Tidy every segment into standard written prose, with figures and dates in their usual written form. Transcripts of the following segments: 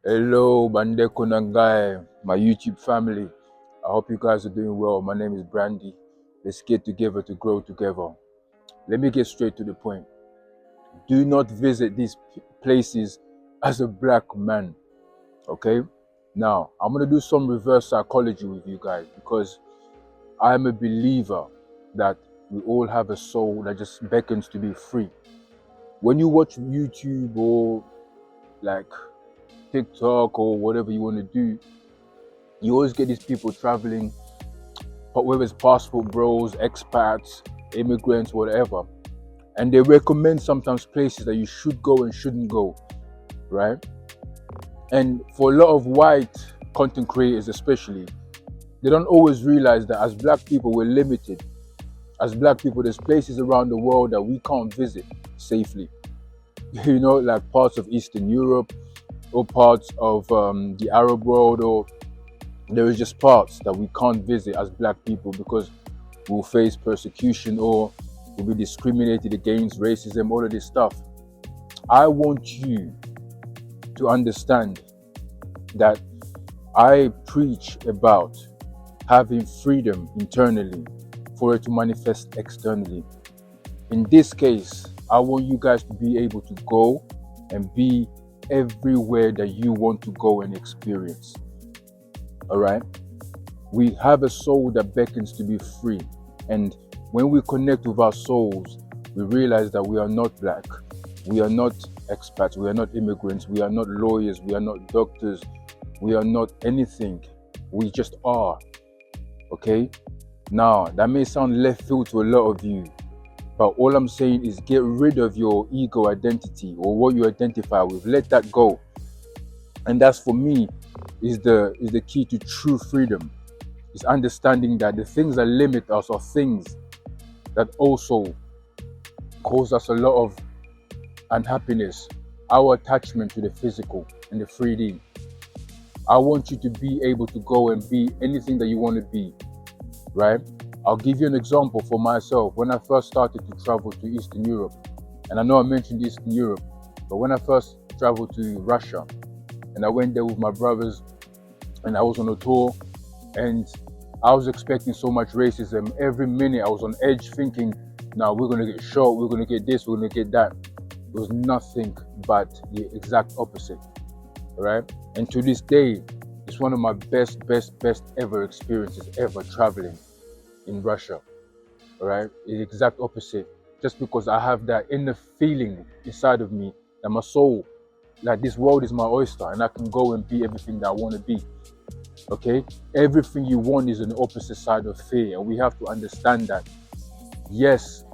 Hello, Bande Kunangai, my YouTube family. I hope you guys are doing well. My name is Brandy. Let's get together to grow together. Let me get straight to the point. Do not visit these places as a black man, okay? Now, I'm going to do some reverse psychology with you guys because I am a believer that we all have a soul that just beckons to be free. When you watch YouTube or like TikTok or whatever you want to do, you always get these people traveling, whether it's passport bros, expats, immigrants, whatever, and they recommend sometimes places that you should go and shouldn't go, right? And for a lot of white content creators especially, they don't always realize that as black people we're limited. As black people, there's places around the world that we can't visit safely. You know, like parts of Eastern Europe or parts of the Arab world, or there is just parts that we can't visit as black people because we'll face persecution or we'll be discriminated against, racism, all of this stuff. I want you to understand that I preach about having freedom internally for it to manifest externally. In this case, I want you guys to be able to go and be everywhere that you want to go and experience. All right? We have a soul that beckons to be free. And when we connect with our souls, we realize that we are not black. We are not expats. We are not immigrants. We are not lawyers. We are not doctors. We are not anything. We just are. Okay? Now, that may sound left field to a lot of you, but all I'm saying is get rid of your ego identity or what you identify with. Let that go. And that's, for me, is the key to true freedom. Is understanding that the things that limit us are things that also cause us a lot of unhappiness. Our attachment to the physical and the 3D. I want you to be able to go and be anything that you want to be, right? I'll give you an example for myself. When I first started to travel to Eastern Europe, and I know I mentioned Eastern Europe, but when I first traveled to Russia, and I went there with my brothers, and I was on a tour, and I was expecting so much racism. Every minute I was on edge thinking, now we're going to get shot, we're going to get this, we're going to get that. It was nothing but the exact opposite, right? And to this day, it's one of my best ever experiences ever traveling in Russia, right? The exact opposite. Just because I have that inner feeling inside of me that my soul, like this world is my oyster and I can go and be everything that I want to be. Okay? Everything you want is an opposite side of fear, and we have to understand that. Yes,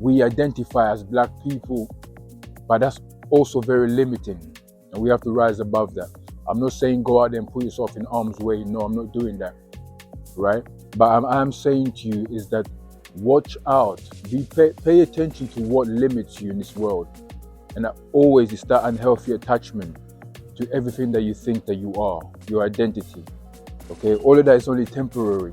we identify as black people, but that's also very limiting, and we have to rise above that. I'm not saying go out there and put yourself in harm's way. No, I'm not doing that, right? But I'm saying to you is that watch out, pay attention to what limits you in this world, and that always is that unhealthy attachment to everything that you think that you are, your identity. Okay, all of that is only temporary,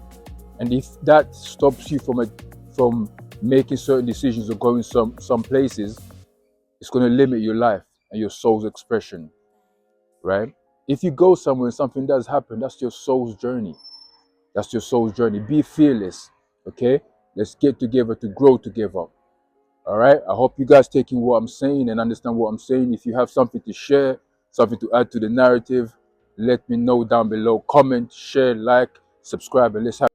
and if that stops you from making certain decisions or going some places, it's going to limit your life and your soul's expression, right? If you go somewhere and something does happen, that's your soul's journey. That's your soul's journey. Be fearless, okay? Let's get together to grow together. All right? I hope you guys taking what I'm saying and understand what I'm saying. If you have something to share, something to add to the narrative, let me know down below. Comment, share, like, subscribe, and let's have